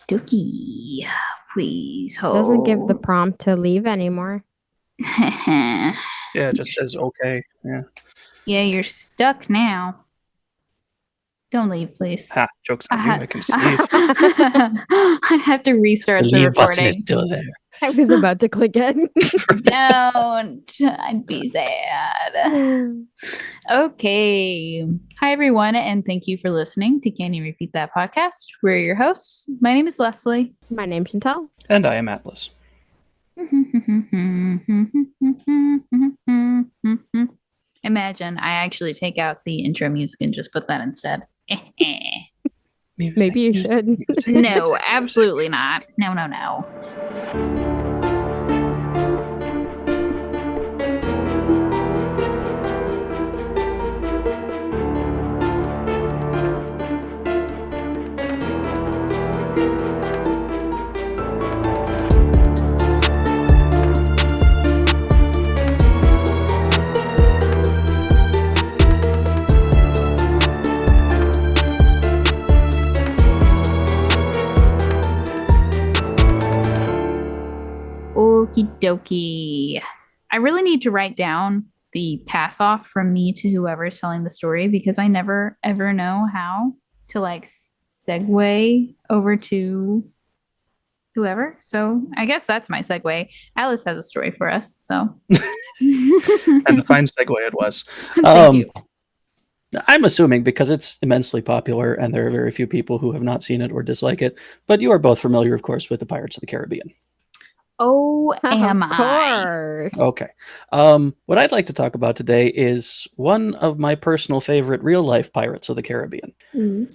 Dookie, please hold. Doesn't give the prompt to leave anymore. Yeah, it just says okay. Yeah. Yeah, you're stuck now. Don't leave, please. Ha, joke's on you. I can leave. I have to restart the Leave button recording. is still there. I was about to click it. Don't. I'd be sad. Okay. Hi, everyone, and thank you for listening to Can You Repeat That podcast? We're your hosts. My name is Leslie. My name's Chantelle. And I am Atlas. Imagine I actually take out the intro music and just put that instead. Music, Maybe you music, should. music, No, music, absolutely music. not. No. Okie dokie. I really need to write down the pass off from me to whoever's telling the story because I never ever know how to like segue over to whoever. So I guess that's my segue. Alice has a story for us. So And a fine segue it was. Thank you. I'm assuming because it's immensely popular and there are very few people who have not seen it or dislike it, but you are both familiar, of course, with the Pirates of the Caribbean. Oh, am Of I? course. Okay. What I'd like to talk about today is one of my personal favorite real-life Pirates of the Caribbean.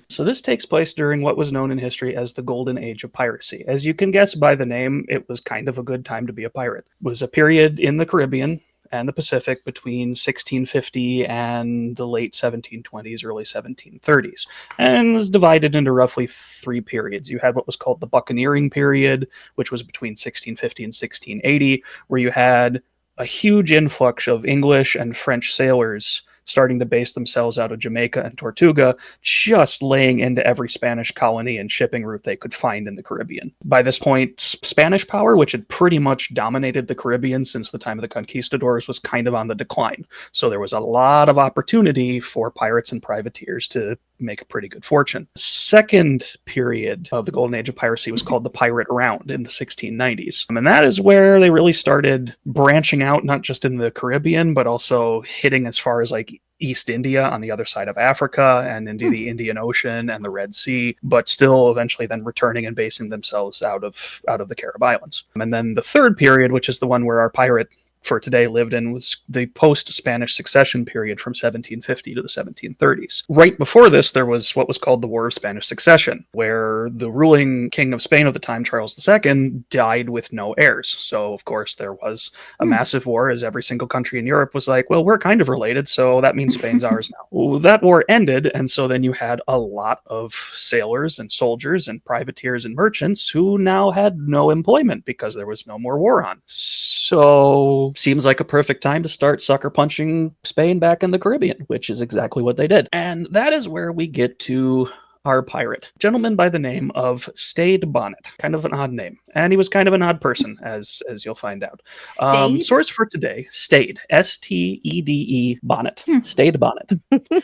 So this takes place during what was known in history as the Golden Age of Piracy. As you can guess by the name, it was kind of a good time to be a pirate. It was a period in the Caribbean and the Pacific between 1650 and the late 1720s, early 1730s, and was divided into roughly three periods. You had what was called the Buccaneering period, which was between 1650 and 1680, where you had a huge influx of English and French sailors starting to base themselves out of Jamaica and Tortuga, just laying into every Spanish colony and shipping route they could find in the Caribbean. By this point, Spanish power, which had pretty much dominated the Caribbean since the time of the conquistadors, was kind of on the decline. So there was a lot of opportunity for pirates and privateers to make a pretty good fortune. Second period of the golden age of piracy was called the Pirate Round in the 1690s. And that is where they really started branching out, not just in the Caribbean, but also hitting as far as like East India on the other side of Africa and into the Indian Ocean and the Red Sea, but still eventually then returning and basing themselves out of the Carib Islands. And then the third period, which is the one where our pirate for today lived in, was the post-Spanish succession period from 1750 to the 1730s. Right before this, there was what was called the War of Spanish Succession, where the ruling king of Spain at the time, Charles II, died with no heirs. So, of course, there was a massive war, as every single country in Europe was like, well, we're kind of related, so that means Spain's ours now. Well, that war ended, and so then you had a lot of sailors and soldiers and privateers and merchants who now had no employment because there was no more war on. So seems like a perfect time to start sucker punching Spain back in the Caribbean, which is exactly what they did. And that is where we get to our pirate, a gentleman by the name of Stede Bonnet. Kind of an odd name. And he was kind of an odd person, as you'll find out. Stede? Source for today, Stede, Stede Bonnet. Stede Bonnet.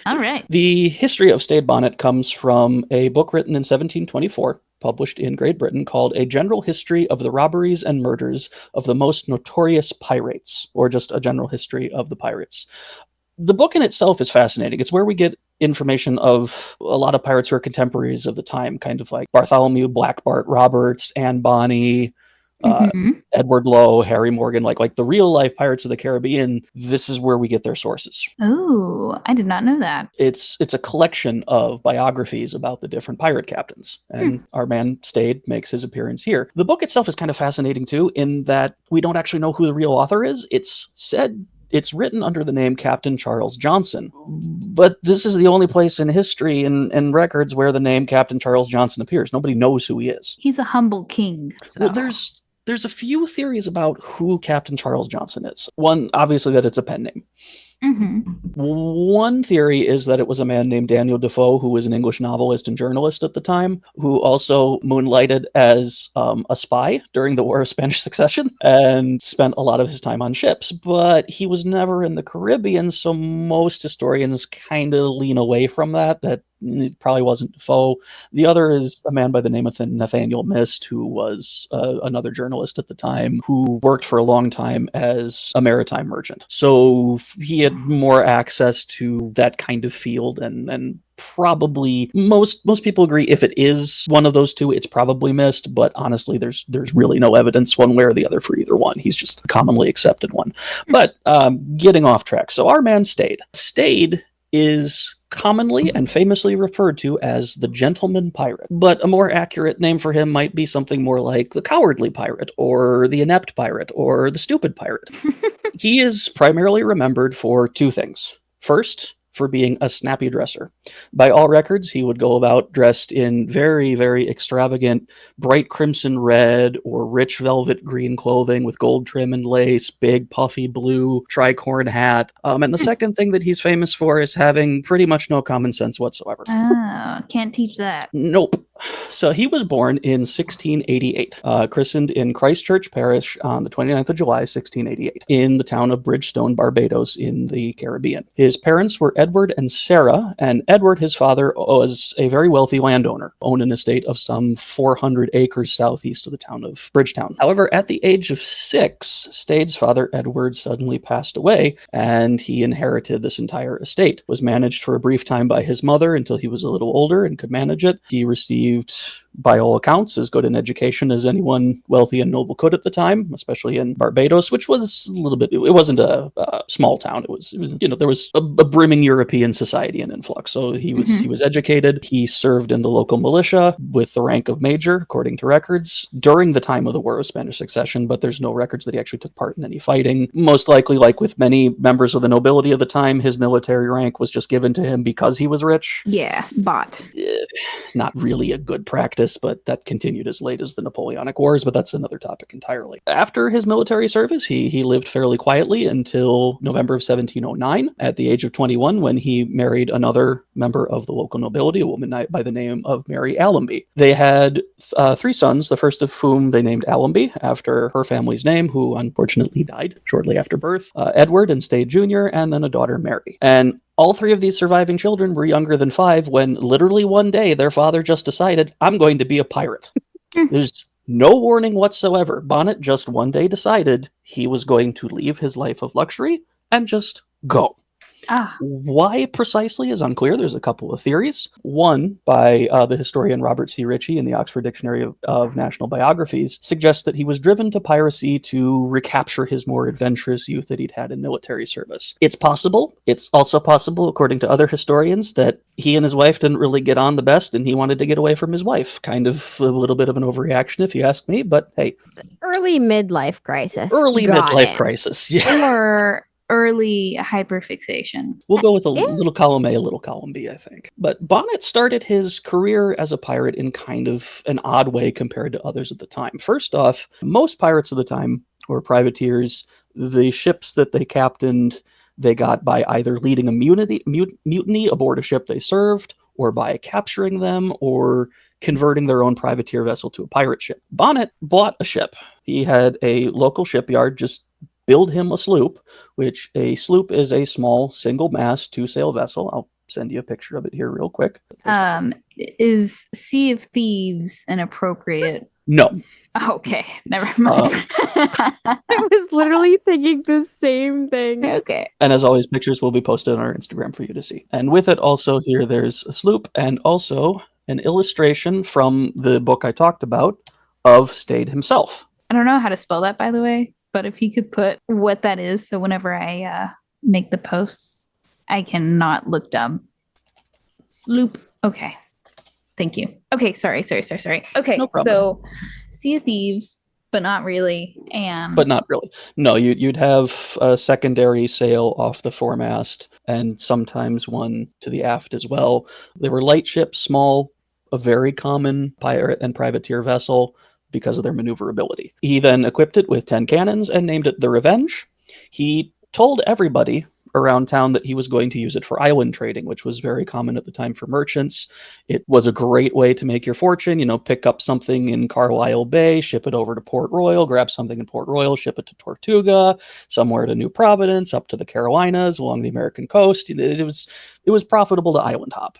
All right. The history of Stede Bonnet comes from a book written in 1724, published in Great Britain, called A General History of the Robberies and Murders of the Most Notorious Pirates, or just a general history of the pirates. The book in itself is fascinating. It's where we get information of a lot of pirates who are contemporaries of the time, kind of like Bartholomew Black Bart Roberts, Anne Bonny, Edward Lowe, Harry Morgan, like the real life Pirates of the Caribbean. This is where we get their sources. Oh, I did not know that. It's a collection of biographies about the different pirate captains, and our man Stede makes his appearance here. The book itself is kind of fascinating too, in that we don't actually know who the real author is. It's said it's written under the name Captain Charles Johnson, but this is the only place in history and records where the name Captain Charles Johnson appears. Nobody knows who he is. He's a humble king. So. Well, there's a few theories about who Captain Charles Johnson is. One, obviously, that it's a pen name. One theory is that it was a man named Daniel Defoe, who was an English novelist and journalist at the time, who also moonlighted as a spy during the War of Spanish Succession and spent a lot of his time on ships. But he was never in the Caribbean, so most historians kind of lean away from that it probably wasn't Defoe. The other is a man by the name of Nathaniel Mist, who was another journalist at the time, who worked for a long time as a maritime merchant. So he had more access to that kind of field, and probably most people agree if it is one of those two, it's probably Mist. But honestly, there's really no evidence one way or the other for either one. He's just a commonly accepted one. But getting off track. So our man Stede. Stede is commonly and famously referred to as the gentleman pirate, but a more accurate name for him might be something more like the cowardly pirate, or the inept pirate, or the stupid pirate. He is primarily remembered for two things. First, for being a snappy dresser. By all records, he would go about dressed in very, very extravagant, bright crimson red or rich velvet green clothing with gold trim and lace, big puffy blue tricorn hat. And the second thing that he's famous for is having pretty much no common sense whatsoever. Oh, can't teach that. Nope. So he was born in 1688, christened in Christchurch Parish on the 29th of July, 1688, in the town of Bridgestone, Barbados, in the Caribbean. His parents were Edward and Sarah, and Edward, his father, was a very wealthy landowner, owned an estate of some 400 acres southeast of the town of Bridgetown. However, at the age of 6, Stede's father, Edward, suddenly passed away, and he inherited this entire estate. Was managed for a brief time by his mother until he was a little older and could manage it. He received, by all accounts, as good an education as anyone wealthy and noble could at the time, especially in Barbados, which was a little bit, it wasn't a small town. It was, there was a brimming European society in influx. So he was educated. He served in the local militia with the rank of major, according to records, during the time of the War of Spanish Succession, but there's no records that he actually took part in any fighting. Most likely, like with many members of the nobility of the time, his military rank was just given to him because he was rich. Yeah, bought. Not really a good practice, but that continued as late as the Napoleonic Wars, but that's another topic entirely. After his military service, he lived fairly quietly until November of 1709, at the age of 21, when he married another member of the local nobility, a woman by the name of Mary Allonby. They had 3 sons, the first of whom they named Allonby, after her family's name, who unfortunately died shortly after birth, Edward and Stede Jr., and then a daughter, Mary. And all 3 of these surviving children were younger than 5 when literally one day their father just decided, I'm going to be a pirate. There's no warning whatsoever. Bonnet just one day decided he was going to leave his life of luxury and just go. Why precisely is unclear. There's a couple of theories. One, by the historian Robert C. Ritchie in the Oxford Dictionary of National Biographies, suggests that he was driven to piracy to recapture his more adventurous youth that he'd had in military service. It's possible. It's also possible, according to other historians, that he and his wife didn't really get on the best and he wanted to get away from his wife. Kind of a little bit of an overreaction, if you ask me, but hey. Early midlife crisis. Crisis. Yeah. Or early hyperfixation. We'll go with a little column A, a little column B, I think. But Bonnet started his career as a pirate in kind of an odd way compared to others at the time. First off, most pirates of the time, or privateers, the ships that they captained, they got by either leading a mutiny aboard a ship they served, or by capturing them, or converting their own privateer vessel to a pirate ship. Bonnet bought a ship. He had a local shipyard just build him a sloop, which a sloop is a small single-mast 2-sail vessel. I'll send you a picture of it here real quick. Is Sea of Thieves an appropriate? No. Okay, never mind. I was literally thinking the same thing. Okay. And as always, pictures will be posted on our Instagram for you to see. And with it also here, there's a sloop and also an illustration from the book I talked about of Stede himself. I don't know how to spell that, by the way. But if you could put what that is, so whenever I make the posts, I cannot look dumb. Sloop. Okay. Thank you. Okay. Sorry. Okay. No problem. So Sea of Thieves, but not really. But not really. No, you'd have a secondary sail off the foremast and sometimes one to the aft as well. They were light ships, small, a very common pirate and privateer vessel, because of their maneuverability. He then equipped it with 10 cannons and named it the Revenge. He told everybody around town that he was going to use it for island trading, which was very common at the time for merchants. It was a great way to make your fortune, pick up something in Carlisle Bay, ship it over to Port Royal, grab something in Port Royal, ship it to Tortuga, somewhere to New Providence, up to the Carolinas, along the American coast. It was profitable to island hop.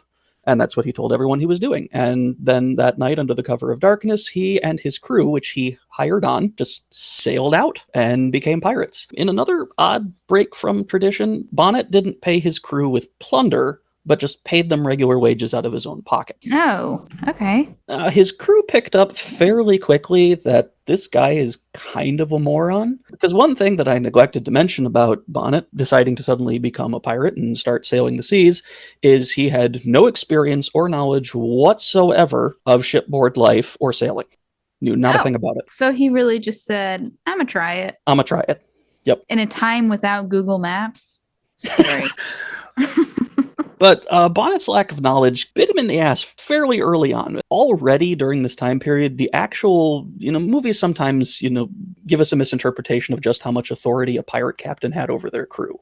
And that's what he told everyone he was doing. And then that night, under the cover of darkness, he and his crew, which he hired on, just sailed out and became pirates. In another odd break from tradition, Bonnet didn't pay his crew with plunder, but just paid them regular wages out of his own pocket. Oh, okay. His crew picked up fairly quickly that this guy is kind of a moron. Because one thing that I neglected to mention about Bonnet deciding to suddenly become a pirate and start sailing the seas is he had no experience or knowledge whatsoever of shipboard life or sailing. Knew not a thing about it. So he really just said, I'm going to try it. I'm going to try it. Yep. In a time without Google Maps. Scary. But Bonnet's lack of knowledge bit him in the ass fairly early on. Already during this time period, the actual, movies sometimes, give us a misinterpretation of just how much authority a pirate captain had over their crew.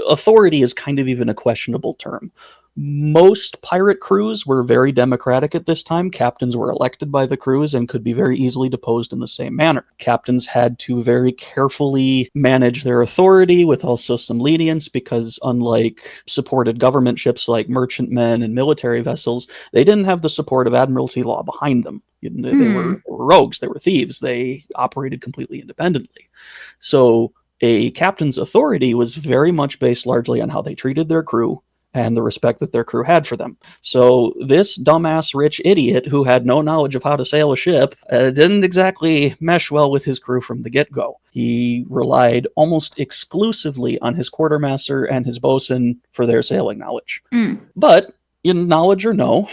Authority is kind of even a questionable term. Most pirate crews were very democratic at this time. Captains were elected by the crews and could be very easily deposed in the same manner. Captains had to very carefully manage their authority with also some lenience because unlike supported government ships like merchantmen and military vessels, they didn't have the support of admiralty law behind them. They were rogues, they were thieves, they operated completely independently. So a captain's authority was very much based largely on how they treated their crew and the respect that their crew had for them. So this dumbass rich idiot who had no knowledge of how to sail a ship didn't exactly mesh well with his crew from the get-go. He relied almost exclusively on his quartermaster and his bosun for their sailing knowledge. But in knowledge or no,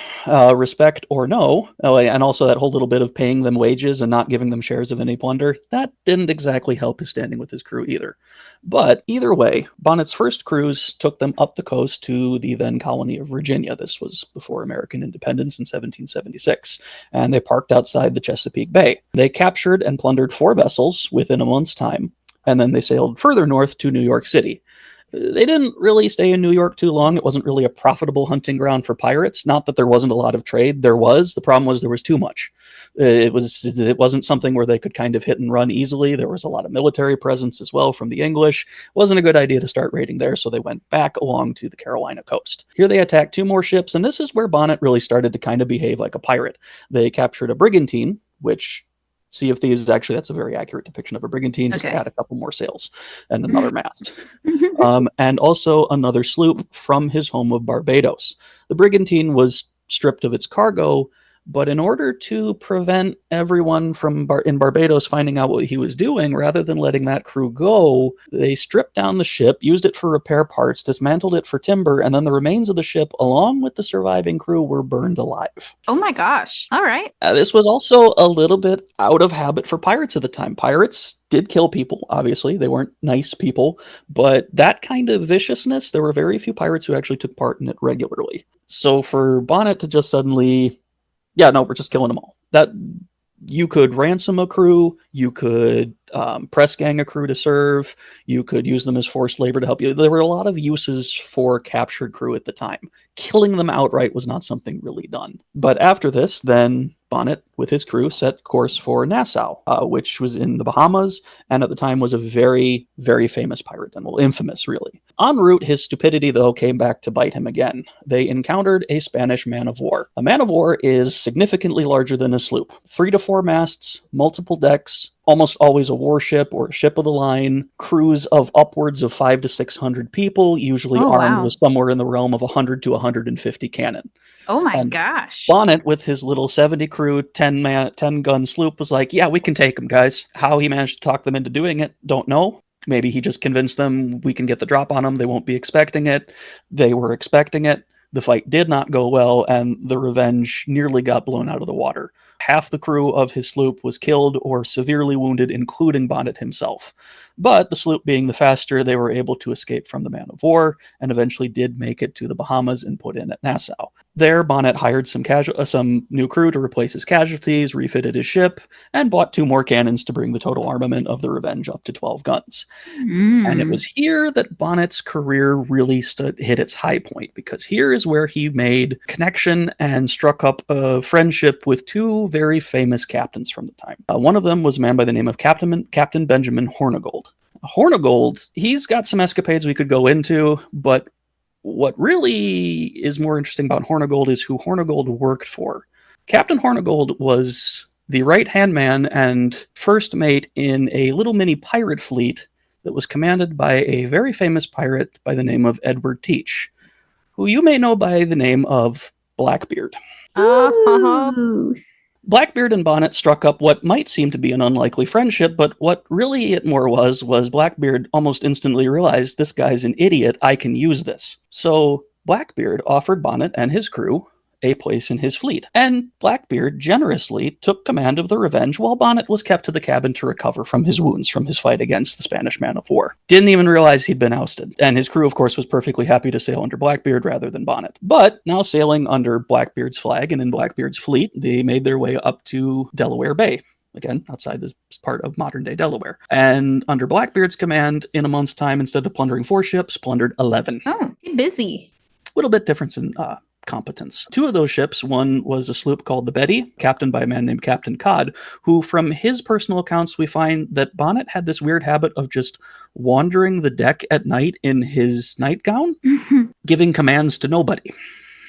respect or no, and also that whole little bit of paying them wages and not giving them shares of any plunder, that didn't exactly help his standing with his crew either. But either way, Bonnet's first cruise took them up the coast to the then colony of Virginia. This was before American independence in 1776, and they parked outside the Chesapeake Bay. They captured and plundered 4 vessels within a month's time, and then they sailed further north to New York City. They didn't really stay in New York too long. It wasn't really a profitable hunting ground for pirates. Not that there wasn't a lot of trade. There was. The problem was there was too much. It wasn't something where they could kind of hit and run easily. There was a lot of military presence as well from the English. It wasn't a good idea to start raiding there, so they went back along to the Carolina coast. Here they attacked 2 more ships, and this is where Bonnet really started to kind of behave like a pirate. They captured a brigantine, which Sea of Thieves, actually, that's a very accurate depiction of a brigantine, just to add a couple more sails and another mast. And also another sloop from his home of Barbados. The brigantine was stripped of its cargo, but in order to prevent everyone from in Barbados finding out what he was doing, rather than letting that crew go, they stripped down the ship, used it for repair parts, dismantled it for timber, and then the remains of the ship, along with the surviving crew, were burned alive. Oh my gosh. All right. This was also a little bit out of habit for pirates at the time. Pirates did kill people, obviously. They weren't nice people, but that kind of viciousness, there were very few pirates who actually took part in it regularly. So for Bonnet to just suddenly, yeah, no, we're just killing them all. That you could ransom a crew, you could press gang a crew to serve, you could use them as forced labor to help you. There were a lot of uses for captured crew at the time. Killing them outright was not something really done. But after this, then Bonnet, with his crew, set course for Nassau, which was in the Bahamas, and at the time was a very, very famous pirate, and well, infamous, really. En route, his stupidity, though, came back to bite him again. They encountered a Spanish man-of-war. A man-of-war is significantly larger than a sloop. 3 to 4 masts, multiple decks, almost always a warship or a ship of the line, crews of upwards of 500 to 600 people, usually armed with somewhere in the realm of 100 to 150 cannon. Oh my gosh. Bonnet, with his little 70 crew, 10 gun sloop, was like, yeah, we can take them, guys. How he managed to talk them into doing it, don't know. Maybe he just convinced them we can get the drop on them. They won't be expecting it. They were expecting it. The fight did not go well, and the Revenge nearly got blown out of the water. Half the crew of his sloop was killed or severely wounded, including Bonnet himself. But the sloop being the faster, they were able to escape from the man of war and eventually did make it to the Bahamas and put in at Nassau. There, Bonnet hired some new crew to replace his casualties, refitted his ship, and bought 2 more cannons to bring the total armament of the Revenge up to 12 guns. And it was here that Bonnet's career really hit its high point, because here is where he made connection and struck up a friendship with 2 very famous captains from the time. One of them was a man by the name of Captain Benjamin Hornigold. Hornigold, he's got some escapades we could go into, but what really is more interesting about Hornigold is who Hornigold worked for. Captain Hornigold was the right-hand man and first mate in a little mini pirate fleet that was commanded by a very famous pirate by the name of Edward Teach, who you may know by the name of Blackbeard. Ooh. Blackbeard and Bonnet struck up what might seem to be an unlikely friendship, but what really it more was Blackbeard almost instantly realized, this guy's an idiot, I can use this. So Blackbeard offered Bonnet and his crew a place in his fleet, and Blackbeard generously took command of the Revenge while Bonnet was kept to the cabin to recover from his wounds from his fight against the Spanish man of war. Didn't even realize he'd been ousted, and his crew, of course, was perfectly happy to sail under Blackbeard rather than Bonnet. But now sailing under Blackbeard's flag and in Blackbeard's fleet, they made their way up to Delaware Bay. Again, outside this part of modern-day Delaware. And under Blackbeard's command, in a month's time, instead of plundering 4 ships, plundered 11. Oh, get busy. A little bit difference in competence. 2 of those ships, one was a sloop called the Betty, captained by a man named Captain Codd, who, from his personal accounts, we find that Bonnet had this weird habit of just wandering the deck at night in his nightgown, giving commands to nobody.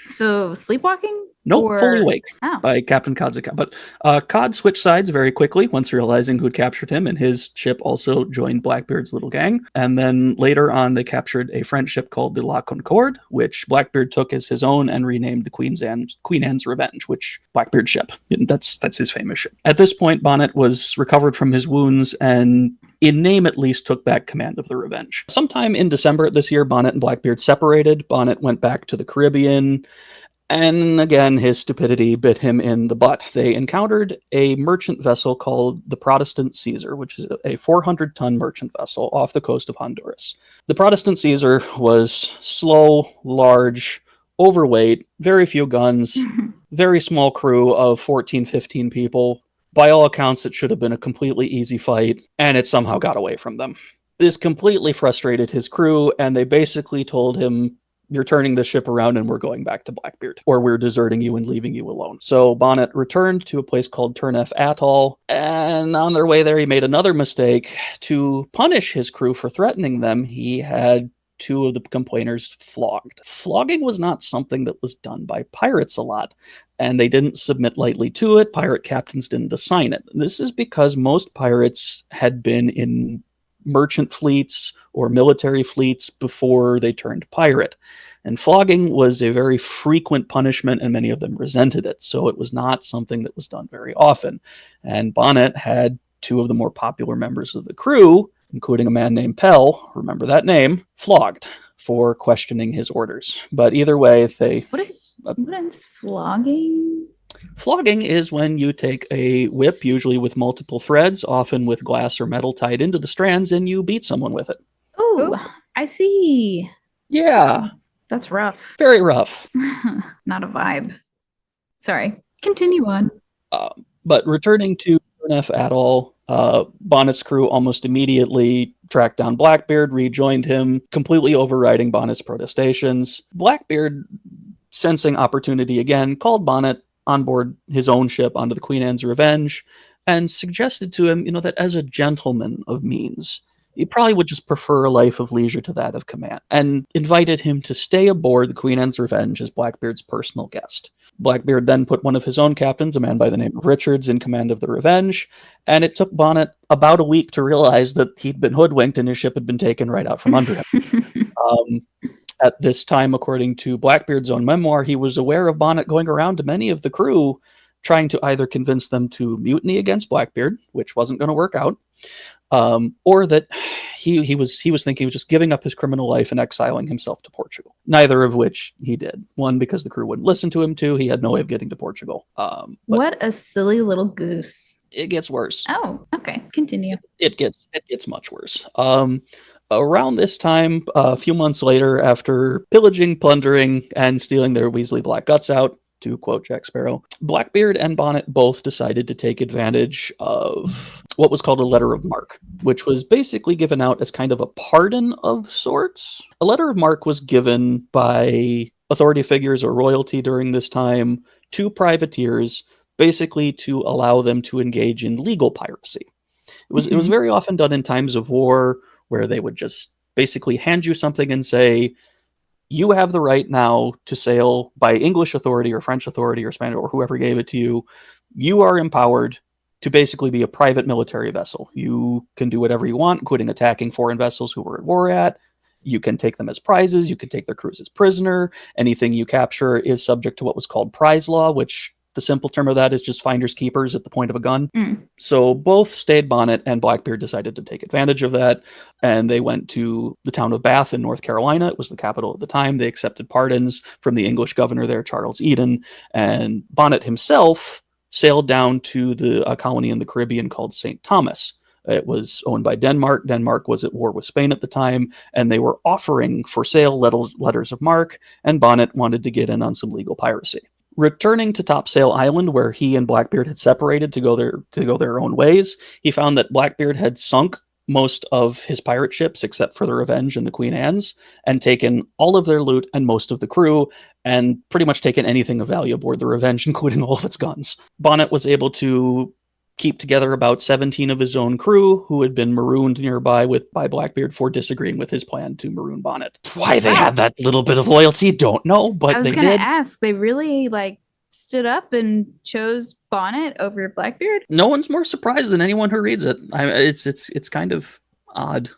So sleepwalking? Nope, fully awake Oh. by Captain Codd's account. But Codd switched sides very quickly once realizing who'd captured him, and his ship also joined Blackbeard's little gang. And then later on, they captured a French ship called the La Concorde, which Blackbeard took as his own and renamed the Queen Anne's Revenge, which Blackbeard's ship. That's his famous ship. At this point, Bonnet was recovered from his wounds and, in name at least, took back command of the Revenge. Sometime in December this year, Bonnet and Blackbeard separated. Bonnet went back to the Caribbean, and again, his stupidity bit him in the butt. They encountered a merchant vessel called the Protestant Caesar, which is a 400-ton merchant vessel off the coast of Honduras. The Protestant Caesar was slow, large, overweight, very few guns, very small crew of 14, 15 people. By all accounts, it should have been a completely easy fight, and it somehow got away from them. This completely frustrated his crew, and they basically told him, you're turning the ship around and we're going back to Blackbeard, or we're deserting you and leaving you alone. So Bonnet returned to a place called Turneffe Atoll, and on their way there, he made another mistake. To punish his crew for threatening them, he had 2 of the complainers flogged. Flogging was not something that was done by pirates a lot, and they didn't submit lightly to it. Pirate captains didn't assign it. This is because most pirates had been in merchant fleets or military fleets before they turned pirate. And flogging was a very frequent punishment, and many of them resented it. So it was not something that was done very often. And Bonnet had 2 of the more popular members of the crew, including a man named Pell, remember that name, flogged for questioning his orders. But either way, What is flogging? Flogging is when you take a whip, usually with multiple threads, often with glass or metal tied into the strands, and you beat someone with it. Oh, I see. Yeah. That's rough. Very rough. Not a vibe. Sorry. Continue on. But returning to Turneffe Atoll, Bonnet's crew almost immediately tracked down Blackbeard, rejoined him, completely overriding Bonnet's protestations. Blackbeard, sensing opportunity again, called Bonnet on board his own ship onto the Queen Anne's Revenge and suggested to him, that as a gentleman of means, he probably would just prefer a life of leisure to that of command, and invited him to stay aboard the Queen Anne's Revenge as Blackbeard's personal guest. Blackbeard then put one of his own captains, a man by the name of Richards, in command of the Revenge, and it took Bonnet about a week to realize that he'd been hoodwinked and his ship had been taken right out from under him. At this time, according to Blackbeard's own memoir, he was aware of Bonnet going around to many of the crew trying to either convince them to mutiny against Blackbeard, which wasn't going to work out, or that he was thinking of just giving up his criminal life and exiling himself to Portugal. Neither of which he did. One, because the crew wouldn't listen to him. Two, he had no way of getting to Portugal. What a silly little goose. It gets worse. Oh, okay. Continue. It gets much worse. Around this time, a few months later, after pillaging, plundering, and stealing their Weasley black guts out, to quote Jack Sparrow, Blackbeard and Bonnet both decided to take advantage of what was called a letter of marque, which was basically given out as kind of a pardon of sorts. A letter of marque was given by authority figures or royalty during this time to privateers, basically to allow them to engage in legal piracy. It was very often done in times of war, where they would just basically hand you something and say, you have the right now to sail by English authority or French authority or Spanish or whoever gave it to you. You are empowered to basically be a private military vessel. You can do whatever you want, including attacking foreign vessels who we're at war at. You can take them as prizes. You can take their crews as prisoner. Anything you capture is subject to what was called prize law, which the simple term of that is just finders keepers at the point of a gun. So both Stede Bonnet and Blackbeard decided to take advantage of that, and they went to the town of Bath in North Carolina. It was the capital at the time. They accepted pardons from the English governor there, Charles Eden, and Bonnet himself sailed down to a colony in the Caribbean called St. Thomas. It was owned by Denmark. Denmark was at war with Spain at the time, and they were offering for sale letters of marque, and Bonnet wanted to get in on some legal piracy. Returning to Topsail Island, where he and Blackbeard had separated to go their own ways, he found that Blackbeard had sunk most of his pirate ships, except for the Revenge and the Queen Anne's, and taken all of their loot and most of the crew, and pretty much taken anything of value aboard the Revenge, including all of its guns. Bonnet was able to keep together about 17 of his own crew who had been marooned nearby by Blackbeard for disagreeing with his plan to maroon Bonnet. Why they had that little bit of loyalty, don't know, but they did. I was going to ask, they really stood up and chose Bonnet over Blackbeard? No one's more surprised than anyone who reads it. It's kind of odd.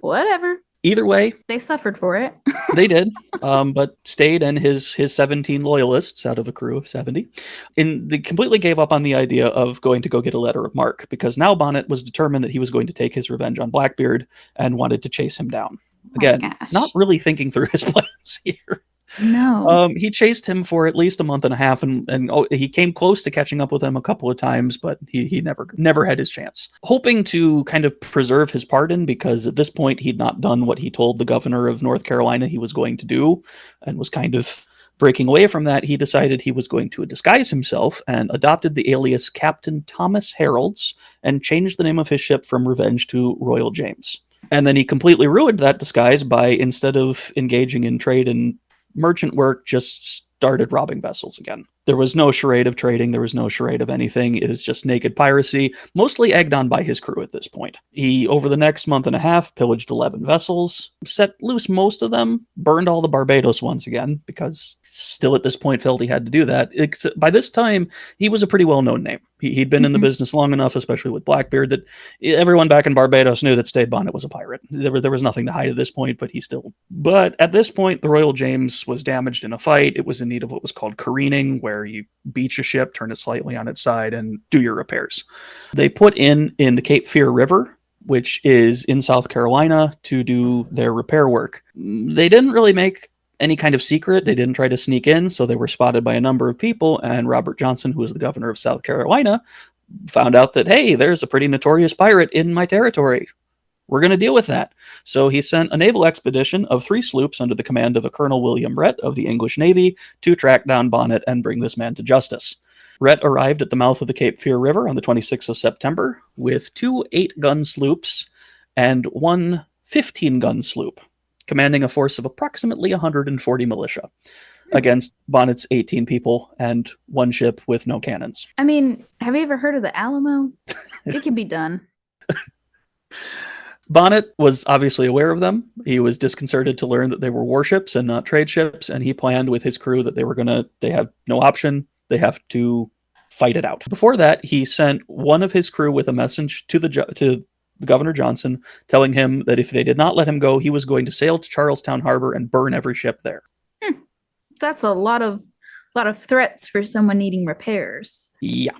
Whatever. Either way, they suffered for it. They did. But Stede and his 17 loyalists out of a crew of 70, they completely gave up on the idea of going to go get a letter of marque, because now Bonnet was determined that he was going to take his revenge on Blackbeard and wanted to chase him down. Again, not really thinking through his plans here. No. He chased him for at least a month and a half, and he came close to catching up with him a couple of times, but he never had his chance. Hoping to kind of preserve his pardon, because at this point he'd not done what he told the governor of North Carolina he was going to do, and was kind of breaking away from that, he decided he was going to disguise himself and adopted the alias Captain Thomas Heralds and changed the name of his ship from Revenge to Royal James. And then he completely ruined that disguise by, instead of engaging in trade and merchant work, just started robbing vessels again. There was no charade of trading. There was no charade of anything. It was just naked piracy, mostly egged on by his crew at this point. He, over the next month and a half, pillaged 11 vessels, set loose most of them, burned all the Barbados ones again, because still at this point felt he had to do that. By this time, he was a pretty well-known name. He'd been in the business long enough, especially with Blackbeard, that everyone back in Barbados knew that Stede Bonnet was a pirate. There was nothing to hide at this point, but at this point, the Royal James was damaged in a fight. It was in need of what was called careening, where you beach a ship, turn it slightly on its side, and do your repairs. They put in the Cape Fear River, which is in South Carolina, to do their repair work. They didn't really make any kind of secret. They didn't try to sneak in, so they were spotted by a number of people, and Robert Johnson, who was the governor of South Carolina, found out that, hey, there's a pretty notorious pirate in my territory. We're going to deal with that. So he sent a naval expedition of 3 sloops under the command of a Colonel William Rhett of the English Navy to track down Bonnet and bring this man to justice. Rhett arrived at the mouth of the Cape Fear River on the 26th of September with 2 8-gun sloops and 1 15-gun sloop, commanding a force of approximately 140 militia against Bonnet's 18 people and 1 ship with no cannons. I mean, have you ever heard of the Alamo? It can be done. Bonnet was obviously aware of them. He was disconcerted to learn that they were warships and not trade ships, and he planned with his crew that they have no option. They have to fight it out. Before that, he sent one of his crew with a message to Governor Johnson, telling him that if they did not let him go, he was going to sail to Charlestown Harbor and burn every ship there. That's a lot of A lot of threats for someone needing repairs. Yeah.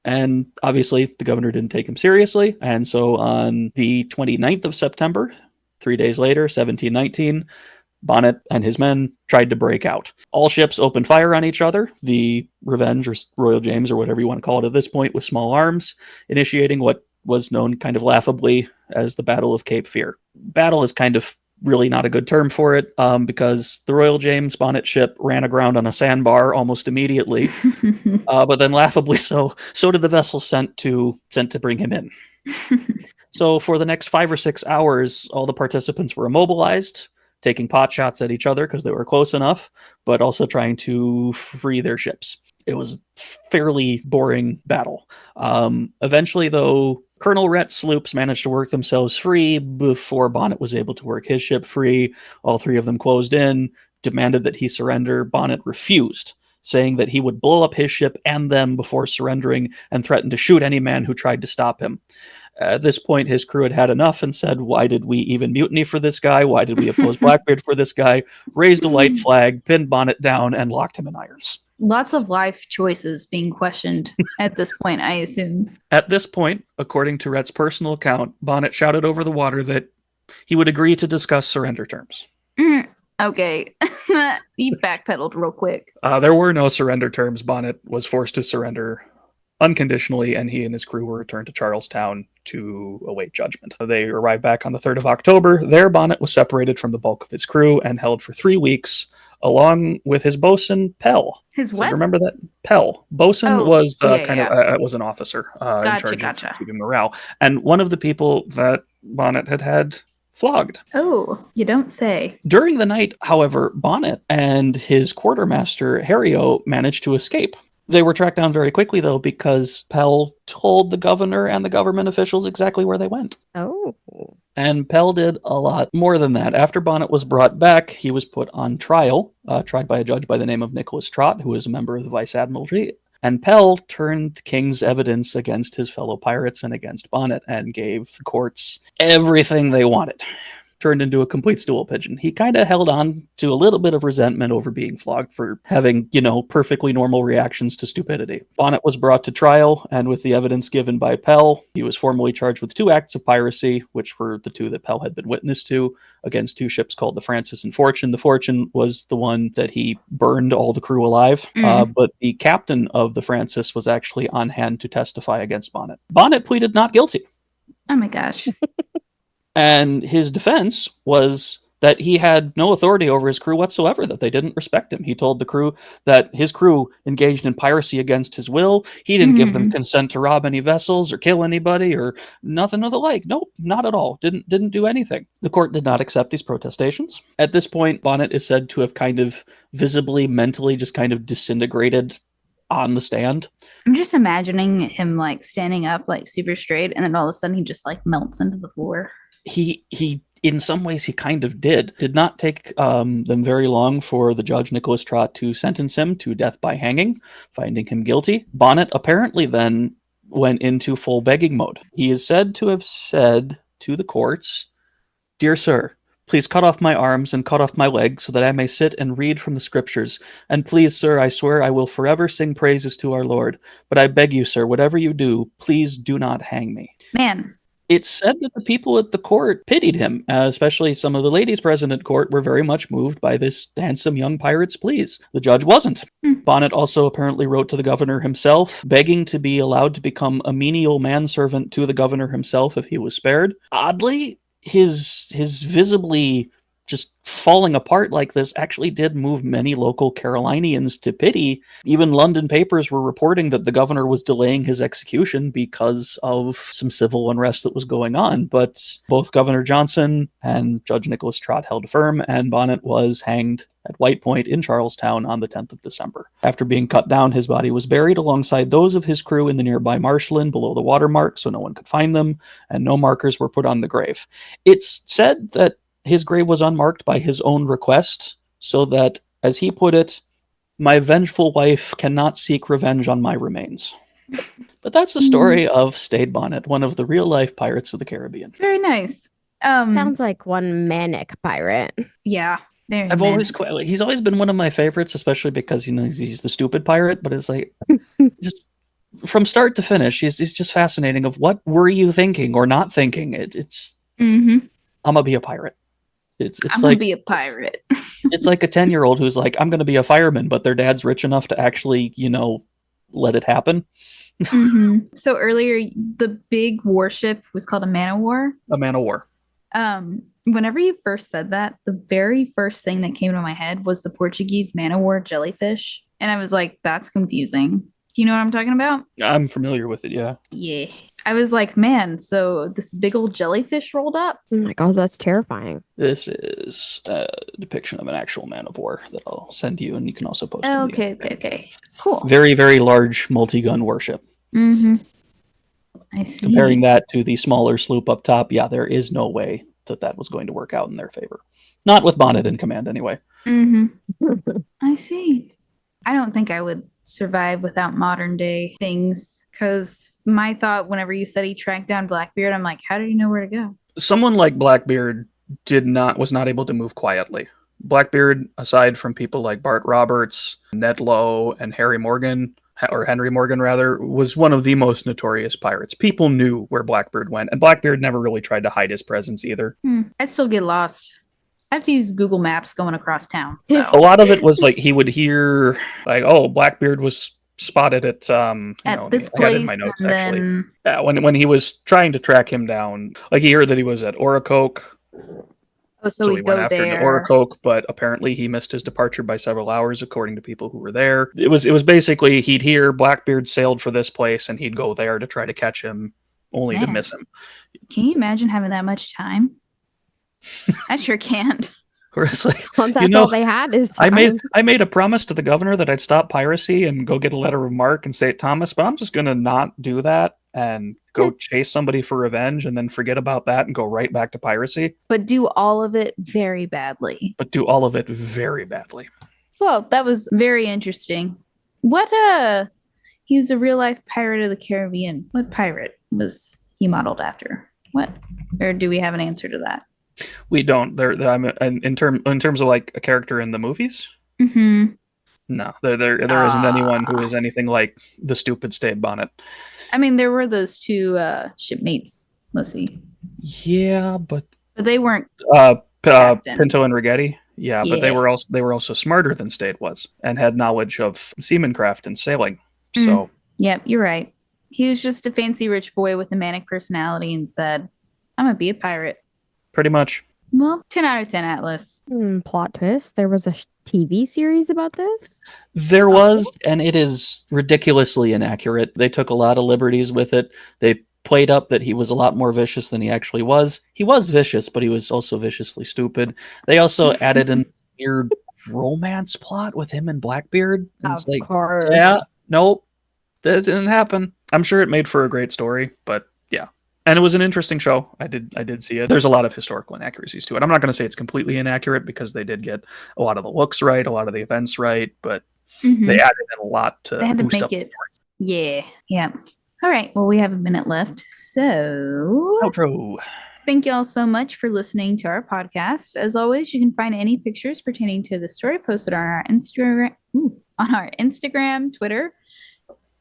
And obviously, the governor didn't take him seriously. And so on the 29th of September, 3 days later, 1719, Bonnet and his men tried to break out. All ships opened fire on each other. The Revenge, or Royal James, or whatever you want to call it at this point, with small arms, initiating what was known kind of laughably as the Battle of Cape Fear. Battle is kind of really not a good term for it, because the Royal James Bonnet ship ran aground on a sandbar almost immediately, but then laughably so did the vessel sent to bring him in. So for the next 5 or 6 hours, all the participants were immobilized, taking pot shots at each other because they were close enough, but also trying to free their ships. It was a fairly boring battle. Eventually, though, Colonel Rhett's sloops managed to work themselves free before Bonnet was able to work his ship free. All 3 of them closed in, demanded that he surrender. Bonnet refused, saying that he would blow up his ship and them before surrendering, and threatened to shoot any man who tried to stop him. At this point, his crew had had enough and said, why did we even mutiny for this guy? Why did we oppose Blackbeard for this guy? Raised a white flag, pinned Bonnet down, and locked him in irons. Lots of life choices being questioned at this point, I assume. At this point, according to Rhett's personal account, Bonnet shouted over the water that he would agree to discuss surrender terms. Okay. He backpedaled real quick. There were no surrender terms. Bonnet was forced to surrender unconditionally, and he and his crew were returned to Charlestown to await judgment. They arrived back on the 3rd of October. There, Bonnet was separated from the bulk of his crew and held for 3 weeks, along with his boatswain, Pell. His what? Remember that? Pell. Boatswain was was an officer in charge of keeping morale. And one of the people that Bonnet had flogged. Oh, you don't say. During the night, however, Bonnet and his quartermaster, Harriot, managed to escape. They were tracked down very quickly, though, because Pell told the governor and the government officials exactly where they went. Oh. And Pell did a lot more than that. After Bonnet was brought back, he was put on trial, tried by a judge by the name of Nicholas Trott, who was a member of the Vice Admiralty. And Pell turned King's evidence against his fellow pirates and against Bonnet and gave the courts everything they wanted. Turned into a complete stool pigeon. He kind of held on to a little bit of resentment over being flogged for having, perfectly normal reactions to stupidity. Bonnet was brought to trial, and with the evidence given by Pell, he was formally charged with 2 acts of piracy, which were the 2 that Pell had been witness to, against 2 ships called the Francis and Fortune. The Fortune was the one that he burned all the crew alive, but the captain of the Francis was actually on hand to testify against Bonnet. Bonnet pleaded not guilty. Oh my gosh. And his defense was that he had no authority over his crew whatsoever, that they didn't respect him. He told the crew that his crew engaged in piracy against his will. He didn't give them consent to rob any vessels or kill anybody or nothing of the like. Nope, not at all. Didn't do anything. The court did not accept these protestations. At this point, Bonnet is said to have kind of visibly, mentally just kind of disintegrated on the stand. I'm just imagining him standing up super straight, and then all of a sudden he just melts into the floor. He in some ways he kind of did not take them very long for the judge Nicholas Trott to sentence him to death by hanging, finding him guilty. Bonnet apparently then went into full begging mode. He is said to have said to the courts, "Dear sir, please cut off my arms and cut off my legs so that I may sit and read from the scriptures. And please, sir, I swear I will forever sing praises to our Lord. But I beg you, sir, whatever you do, please do not hang me." Man. It's said that the people at the court pitied him, especially some of the ladies present at court were very much moved by this handsome young pirate's pleas. The judge wasn't. Bonnet also apparently wrote to the governor himself, begging to be allowed to become a menial manservant to the governor himself if he was spared. Oddly, his visibly just falling apart like this actually did move many local Carolinians to pity. Even London papers were reporting that the governor was delaying his execution because of some civil unrest that was going on. But both Governor Johnson and Judge Nicholas Trott held firm, and Bonnet was hanged at White Point in Charlestown on the 10th of December. After being cut down, his body was buried alongside those of his crew in the nearby marshland below the watermark so no one could find them, and no markers were put on the grave. It's said that his grave was unmarked by his own request, so that, as he put it, "My vengeful wife cannot seek revenge on my remains." But that's the story of Stede Bonnet, one of the real-life pirates of the Caribbean. Very nice. Sounds like one manic pirate. Yeah. Very He's always been one of my favorites, especially because he's the stupid pirate. But it's like just from start to finish, he's just fascinating. Of what were you thinking or not thinking? It's Mm-hmm. I'm gonna be a pirate. It's I'm like gonna be a pirate. it's like a 10-year-old who's like, I'm gonna be a fireman, but their dad's rich enough to actually let it happen. Mm-hmm. So earlier, the big warship was called a man of war. A man of war. Whenever you first said that, the very first thing that came to my head was the Portuguese man of war jellyfish. And I was like, that's confusing. Do you know what I'm talking about? I'm familiar with it. Yeah. Yeah. I was like, man, so this big old jellyfish rolled up? Oh my god, that's terrifying. This is a depiction of an actual man of war that I'll send you, and you can also post. Okay. Cool. Very, very large multi-gun warship. Mm-hmm. I see. Comparing that to the smaller sloop up top, yeah, there is no way that was going to work out in their favor. Not with Bonnet in command, anyway. Mm-hmm. I see. I don't think I would survive without modern day things, because my thought whenever you said he tracked down Blackbeard, I'm like, how did he know where to go? Someone like Blackbeard was not able to move quietly. Blackbeard, aside from people like Bart Roberts, Ned Lowe, and Henry Morgan, rather, was one of the most notorious pirates. People knew where Blackbeard went, and Blackbeard never really tried to hide his presence either. I'd still get lost. I have to use Google Maps going across town. So a lot of it was like he would hear like, "Oh, Blackbeard was spotted at this I had it in place," my notes and actually. then Yeah, when he was trying to track him down, like he heard that he was at Oracoke. so he we went go after there. Oracoke, but apparently he missed his departure by several hours, according to people who were there. It was basically he'd hear Blackbeard sailed for this place, and he'd go there to try to catch him, only to miss him. Can you imagine having that much time? I sure can't. Whereas, like, that's all they had is time. I made a promise to the governor that I'd stop piracy and go get a letter of marque in St. Thomas, but I'm just gonna not do that and go chase somebody for revenge and then forget about that and go right back to piracy. But do all of it very badly. Well, that was very interesting. What he was a real life pirate of the Caribbean. What pirate was he modeled after? What? Or do we have an answer to that? We don't. In terms of like a character in the movies. Mm-hmm. No, there isn't anyone who is anything like the stupid Stede Bonnet. I mean, there were those two shipmates. Leslee. Yeah, but they weren't. Pinto and Rigetti. Yeah, but they were also smarter than Stede was and had knowledge of seamancraft and sailing. So. Yep, you're right. He was just a fancy rich boy with a manic personality and said, "I'm gonna be a pirate." Pretty much. Well, 10 out of 10, Atlas. Plot twist. There was a TV series about this? There was, and it is ridiculously inaccurate. They took a lot of liberties with it. They played up that he was a lot more vicious than he actually was. He was vicious, but he was also viciously stupid. They also added in weird romance plot with him and Blackbeard. And Of course. Yeah, nope. That didn't happen. I'm sure it made for a great story, but yeah. And it was an interesting show. I did see it. There's a lot of historical inaccuracies to it. I'm not going to say it's completely inaccurate because they did get a lot of the looks right, a lot of the events right, but they added in a lot to boost up the story. Yeah. All right. Well, we have a minute left. So outro. Thank you all so much for listening to our podcast. As always, you can find any pictures pertaining to the story posted on our Instagram, Twitter.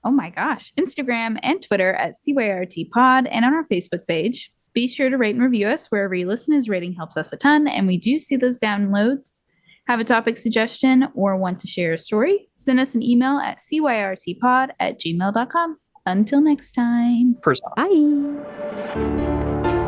Oh my gosh, Instagram and Twitter at CYRT Pod and on our Facebook page. Be sure to rate and review us wherever you listen, as rating helps us a ton, and we do see those downloads. Have a topic suggestion or want to share a story? Send us an email at cyrtpod@gmail.com. Until next time. First off. Bye.